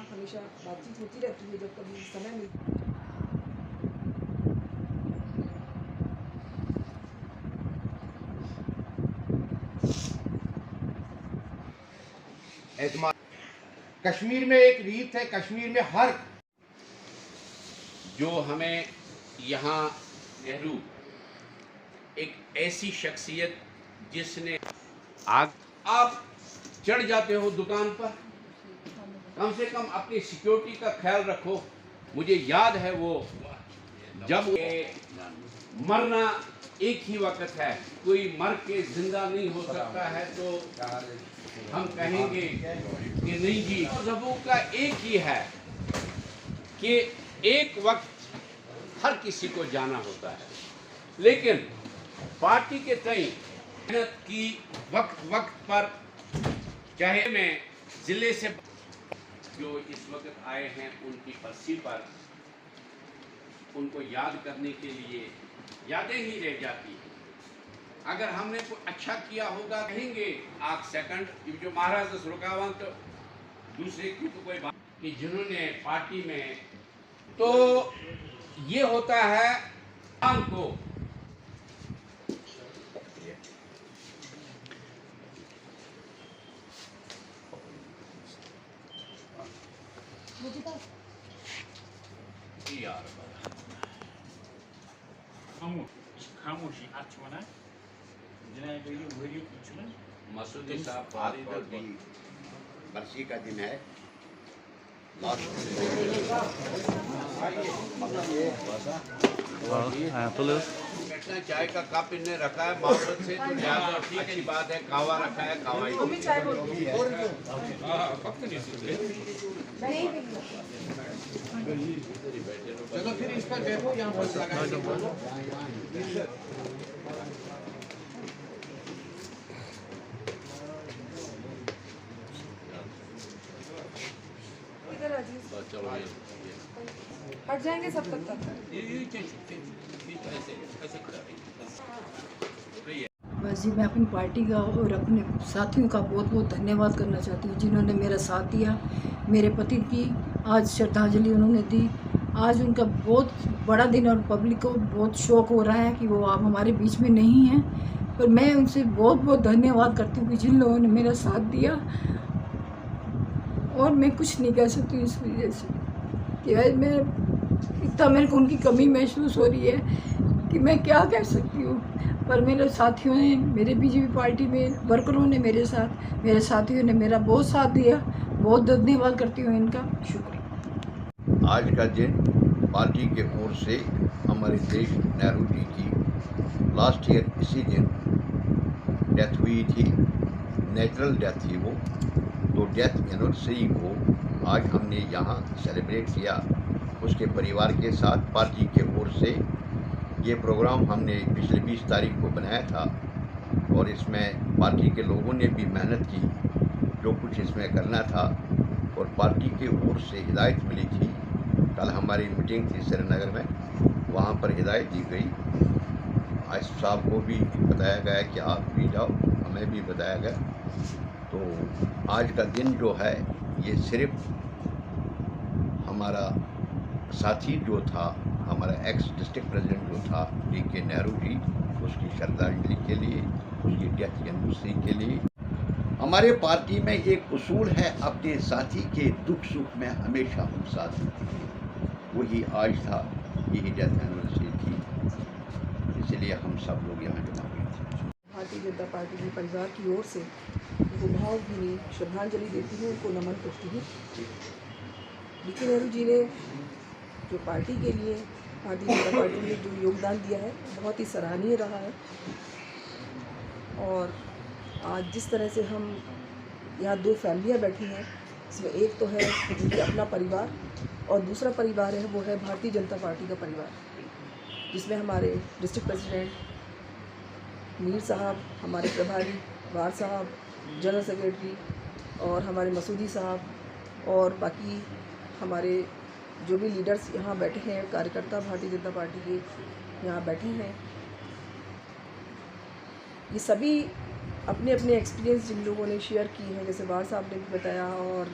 हमेशा बातचीत होती रहती है जब कभी समय मिलता है। एतमाद कश्मीर में एक रीत है, कश्मीर में हर जो हमें यहाँ नेहरू एक ऐसी शख्सियत जिसने आप चढ़ जाते हो दुकान पर, कम से कम अपनी सिक्योरिटी का ख्याल रखो। मुझे याद है वो जब मरना एक ही वक्त है, कोई मर के जिंदा नहीं हो सकता है, तो हम कहेंगे कि नहीं जी, मज़हबों का एक ही है कि एक वक्त हर किसी को जाना होता है, लेकिन पार्टी के तय मेहनत की वक्त वक्त पर, चाहे मैं ज़िले से जो इस वक्त आए हैं उनकी बरसी पर उनको याद करने के लिए यादें ही रह जाती हैं। अगर हमने कुछ अच्छा किया होगा कहेंगे आप सेकंड जो महाराज रुकावंत तो दूसरे की तो कोई बात कि जिन्होंने पार्टी में, तो ये होता है को खामोशी अच्छी मसूदी साहब बरसी का दिन है। चाय का कप इन्हें रखा है मोहब्बत से, तो ज़्यादा अच्छी बात है। कावा रखा है, कावा ही चलो फिर इस पर बैठो, यहाँ पर हट जाएंगे सब तक बस जी, मैं अपनी पार्टी का और अपने साथियों का बहुत बहुत धन्यवाद करना चाहती हूँ जिन्होंने मेरा साथ दिया। मेरे पति की आज श्रद्धांजलि उन्होंने दी। आज उनका बहुत बड़ा दिन और पब्लिक को बहुत शौक हो रहा है कि वो आप हमारे बीच में नहीं हैं, पर मैं उनसे बहुत बहुत धन्यवाद करती हूँ कि जिन लोगों ने मेरा साथ दिया। और मैं कुछ नहीं कह सकती इस वजह से कि आज मैं इतना मेरे को उनकी कमी महसूस हो रही है कि मैं क्या कह सकती हूँ। पर मेरे साथियों ने, मेरे बीजेपी पार्टी में वर्करों ने मेरे साथियों ने मेरा बहुत साथ दिया। बहुत धन्यवाद करती हूँ इनका, शुक्रिया। आज का दिन पार्टी के ओर से हमारे देश नेहरू जी की लास्ट ईयर इसी दिन डेथ हुई थी, नेचुरल डेथ थी वो, तो डेथ एनिवर्सरी को आज हमने यहाँ सेलिब्रेट किया उसके परिवार के साथ। पार्टी के ओर से ये प्रोग्राम हमने पिछले 20 तारीख को बनाया था और इसमें पार्टी के लोगों ने भी मेहनत की जो कुछ इसमें करना था, और पार्टी के ओर से हिदायत मिली थी। कल हमारी मीटिंग थी श्रीनगर में, वहाँ पर हिदायत दी गई, आसिफ साहब को भी बताया गया कि आप भी जाओ, हमें भी बताया गया। तो आज का दिन जो है ये सिर्फ हमारा साथी जो था, हमारा एक्स डिस्ट्रिक्ट प्रेसिडेंट जो था D.K. नेहरू जी, उसकी श्रद्धांजलि के लिए, उसकी डेथ एनिवर्सरी के लिए। हमारे पार्टी में एक उसूल है अपने साथी के दुख सुख में हमेशा हम साथ हैं, वही आज था, यही डेथ एनिवर्सरी थी, इसलिए हम सब लोग यहाँ जमा हुए थे। भारतीय जनता पार्टी के परिवार की ओर से उनको भावभीनी श्रद्धांजलि देती हूँ, उनको नमन करती हूँ। D.K. नेहरू जी ने जो पार्टी के लिए, भारतीय जनता पार्टी ने जो योगदान दिया है बहुत ही सराहनीय रहा है। और आज जिस तरह से हम यहाँ दो फैमिलियाँ बैठी हैं, इसमें एक तो है उनके अपना परिवार और दूसरा परिवार है वो है भारतीय जनता पार्टी का परिवार, जिसमें हमारे डिस्ट्रिक्ट प्रेसिडेंट मीर साहब, हमारे प्रभारी वार साहब, जनरल सेक्रेटरी और हमारे मसूदी साहब और बाकी हमारे जो भी लीडर्स यहाँ बैठे हैं, कार्यकर्ता भारतीय जनता पार्टी के यहाँ बैठे हैं, ये सभी अपने अपने एक्सपीरियंस जिन लोगों ने शेयर की हैं, जैसे वार साहब ने भी बताया और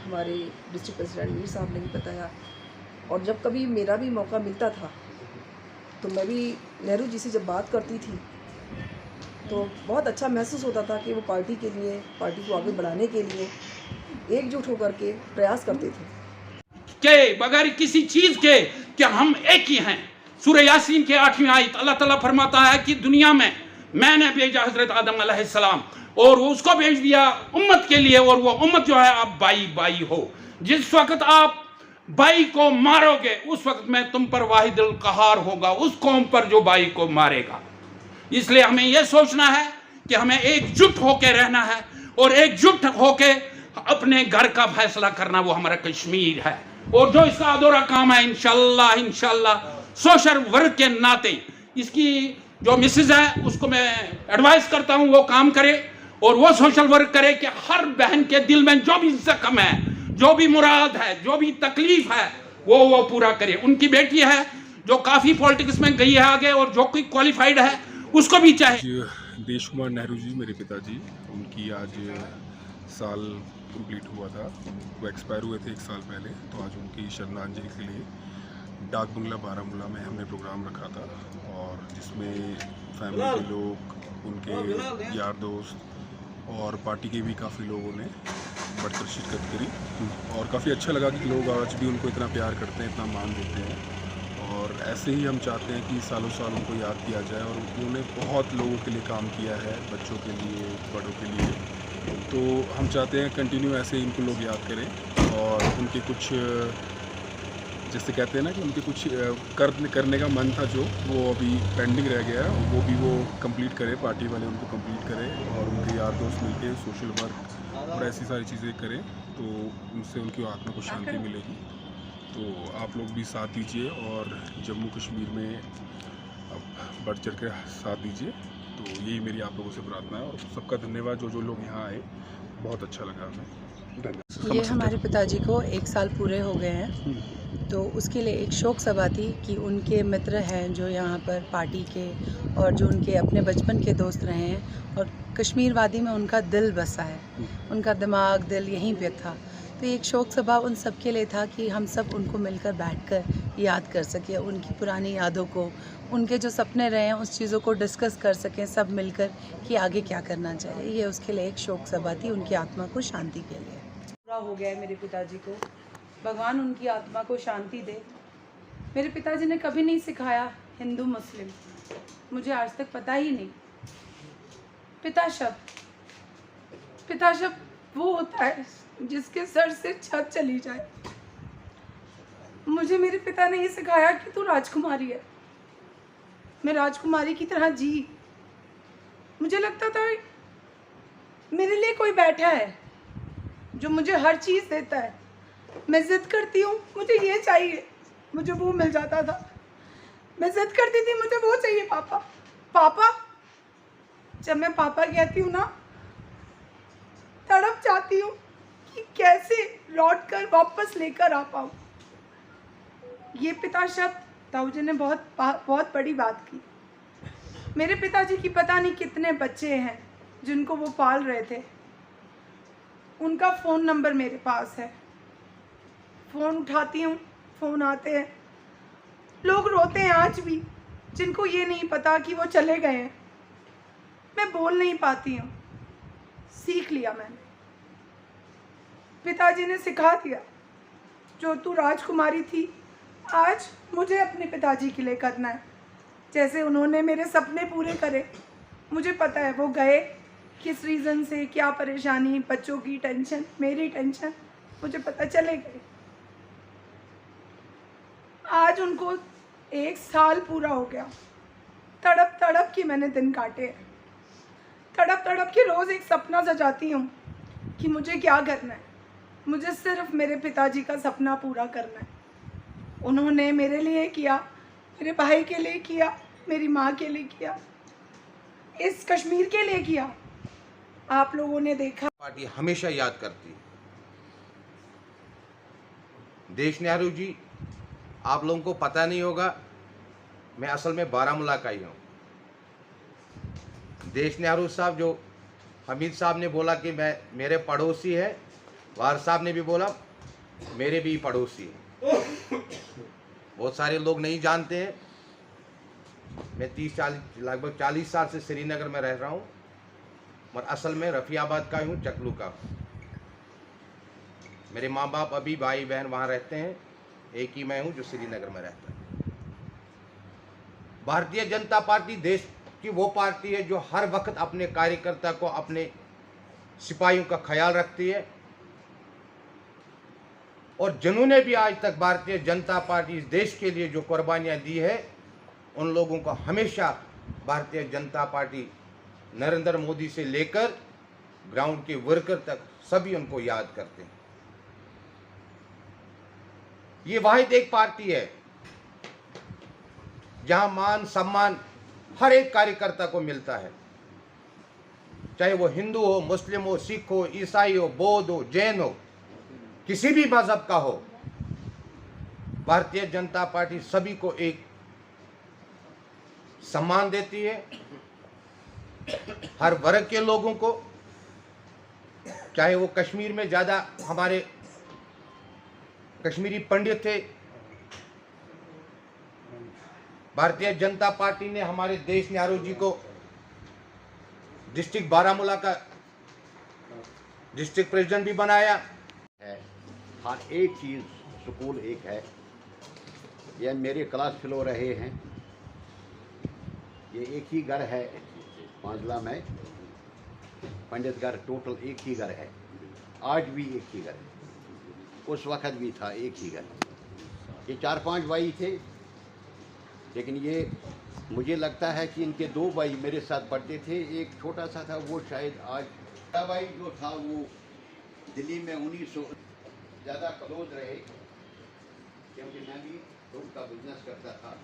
हमारे डिस्ट्रिक्ट प्रेसिडेंट मीर साहब ने भी बताया, और जब कभी मेरा भी मौका मिलता था तो मैं भी नेहरू जी से जब बात करती थी तो बहुत अच्छा महसूस होता था कि वो पार्टी के लिए, पार्टी को आगे बढ़ाने के लिए एकजुट होकर के प्रयास करते थे के बगैर किसी चीज के कि हम एक ही हैं। सूरह यासीन के 8वीं आयत अल्लाह ताला फरमाता है कि दुनिया में मैंने भेजा हजरत आदम अलैहिस्सलाम और उसको भेज दिया उम्मत के लिए, और वो उम्मत जो है आप बाई बाई हो। जिस वक्त आप बाई को मारोगे उस वक्त में तुम पर वाहिदुल कहार होगा उस कौम पर जो बाई को मारेगा। इसलिए हमें यह सोचना है कि हमें एकजुट होकर रहना है, और एकजुट होकर अपने घर का फैसला करना वो हमारा कश्मीर है। और जो इसका अधूरा काम है इंशाल्लाह सोशल वर्क के नाते इसकी जो मिसेज है उसको मैं एडवाइस करता हूँ वो काम करे, और वो सोशल वर्क करे कि हर बहन के दिल में जो भी जख्म है, जो भी मुराद है, जो भी तकलीफ है वो पूरा करे। उनकी बेटी है जो काफ़ी पॉलिटिक्स में गई है आगे, और जो कोई क्वालिफाइड है उसको भी चाहे। देश कुमार नेहरू जी मेरे पिताजी, उनकी आज साल कंप्लीट हुआ था, वो एक्सपायर हुए थे 1 साल पहले, तो आज उनकी श्रद्धांजलि के लिए डाक बंगला बारामूला में हमने प्रोग्राम रखा था, और जिसमें फैमिली के लोग, उनके यार दोस्त और पार्टी के भी काफ़ी लोगों ने बढ़कर शिरकत करी, और काफ़ी अच्छा लगा कि लोग आज भी उनको इतना प्यार करते हैं, इतना मान देते हैं। और ऐसे ही हम चाहते हैं कि सालों साल उनको याद किया जाए, और उन्होंने बहुत लोगों के लिए काम किया है, बच्चों के लिए, बड़ों के लिए, तो हम चाहते हैं कंटिन्यू ऐसे ही इनको लोग याद करें, और उनके कुछ जैसे कहते हैं ना कि उनके कुछ करने का मन था जो वो अभी पेंडिंग रह गया है, वो भी वो कंप्लीट करे, पार्टी वाले उनको कंप्लीट करें, और उनके यार दोस्त मिलके सोशल वर्क और ऐसी सारी चीज़ें करें, तो उनसे उनकी आत्मा को शांति मिलेगी। तो आप लोग भी साथ दीजिए, और जम्मू कश्मीर में अब बढ़ चढ़ कर साथ दीजिए। तो यही मेरी आप लोगों से प्रार्थना है, और सबका धन्यवाद जो लोग यहाँ आए, बहुत अच्छा लगा हमें। धन्यवाद। ये हमारे पिताजी को 1 साल पूरे हो गए हैं, तो उसके लिए एक शोक सभा थी कि उनके मित्र हैं जो यहाँ पर पार्टी के और जो उनके अपने बचपन के दोस्त रहे हैं, और कश्मीर वादी में उनका दिल बसा है, उनका दिमाग दिल यहीं पे था। तो एक शोक सभा उन सब के लिए था कि हम सब उनको मिलकर बैठकर याद कर सकें, उनकी पुरानी यादों को, उनके जो सपने रहे हैं उस चीज़ों को डिस्कस कर सकें सब मिलकर कि आगे क्या करना चाहिए। ये उसके लिए एक शोक सभा थी, उनकी आत्मा को शांति के लिए। पूरा हो गया है मेरे पिताजी को, भगवान उनकी आत्मा को शांति दे। मेरे पिताजी ने कभी नहीं सिखाया हिंदू मुस्लिम, मुझे आज तक पता ही नहीं। पिता शब्द वो होता है जिसके सर से छत चली जाए। मुझे मेरे पिता ने ये सिखाया कि तू राजकुमारी है, मैं राजकुमारी की तरह जी। मुझे लगता था मेरे लिए कोई बैठा है जो मुझे हर चीज़ देता है। मैं ज़िद करती हूँ मुझे ये चाहिए, मुझे वो मिल जाता था। मैं ज़िद करती थी मुझे वो चाहिए पापा पापा। जब मैं पापा कहती हूँ ना, तड़प जाती हूँ कि कैसे लौट कर वापस लेकर आ पाऊँ। ये पिता शब्द ताऊजी ने बहुत बड़ी बात की। मेरे पिताजी की पता नहीं कितने बच्चे हैं जिनको वो पाल रहे थे। उनका फ़ोन नंबर मेरे पास है, फ़ोन उठाती हूँ, फ़ोन आते हैं। लोग रोते हैं आज भी जिनको ये नहीं पता कि वो चले गए हैं। मैं बोल नहीं पाती हूँ, सीख लिया मैंने। पिताजी ने सिखा दिया, जो तू राजकुमारी थी आज मुझे अपने पिताजी के लिए करना है। जैसे उन्होंने मेरे सपने पूरे करे, मुझे पता है वो गए किस रीज़न से, क्या परेशानी, बच्चों की टेंशन, मेरी टेंशन, मुझे पता चले गए। आज उनको 1 साल पूरा हो गया। तड़प तड़प के मैंने दिन काटे, तड़प तड़प के रोज़ एक सपना सजाती हूँ कि मुझे क्या करना है। मुझे सिर्फ मेरे पिताजी का सपना पूरा करना है। उन्होंने मेरे लिए किया, मेरे भाई के लिए किया, मेरी माँ के लिए किया, इस कश्मीर के लिए किया। आप लोगों ने देखा, पार्टी हमेशा याद करती। देश नेहरू जी, आप लोगों को पता नहीं होगा, मैं असल में बारामूला का ही हूँ। देश नेहरू साहब, जो हमीद साहब ने बोला कि मैं मेरे पड़ोसी है, वार साहब ने भी बोला मेरे भी पड़ोसी हैं। बहुत सारे लोग नहीं जानते हैं, मैं लगभग 40 साल से श्रीनगर में रह रहा हूँ, और असल में रफ़ियाबाद का हूँ, चकलू का। मेरे माँ बाप अभी भाई बहन वहाँ रहते हैं, एक ही मैं हूँ जो श्रीनगर में रहता है। भारतीय जनता पार्टी देश की वो पार्टी है जो हर वक्त अपने कार्यकर्ता को, अपने सिपाहियों का ख्याल रखती है, और जिन्होंने भी आज तक भारतीय जनता पार्टी इस देश के लिए जो कुर्बानियाँ दी है, उन लोगों को हमेशा भारतीय जनता पार्टी नरेंद्र मोदी से लेकर ग्राउंड के वर्कर तक सभी उनको याद करते हैं। ये वाहिद एक पार्टी है जहां मान सम्मान हर एक कार्यकर्ता को मिलता है, चाहे वो हिंदू हो, मुस्लिम हो, सिख हो, ईसाई हो, बौद्ध हो, जैन हो, किसी भी मजहब का हो। भारतीय जनता पार्टी सभी को एक सम्मान देती है, हर वर्ग के लोगों को, चाहे वो कश्मीर में ज़्यादा हमारे कश्मीरी पंडित थे। भारतीय जनता पार्टी ने हमारे देश नेहरू जी को डिस्ट्रिक्ट बारामूला का डिस्ट्रिक्ट प्रेसिडेंट भी बनाया है। हर एक चीज़ स्कूल एक है। ये मेरे क्लास फेलो रहे हैं, ये एक ही घर है मांझला में, पंडित घर टोटल एक ही घर है, आज भी एक ही घर है, उस वक़्त भी था एक ही घर। ये 4-5 भाई थे, लेकिन ये मुझे लगता है कि इनके 2 भाई मेरे साथ पढ़ते थे, एक छोटा सा था, वो शायद आज बड़ा भाई जो था वो दिल्ली में 1900 ज़्यादा क्लोज रहे, क्योंकि मैं भी दूध का बिजनेस करता था।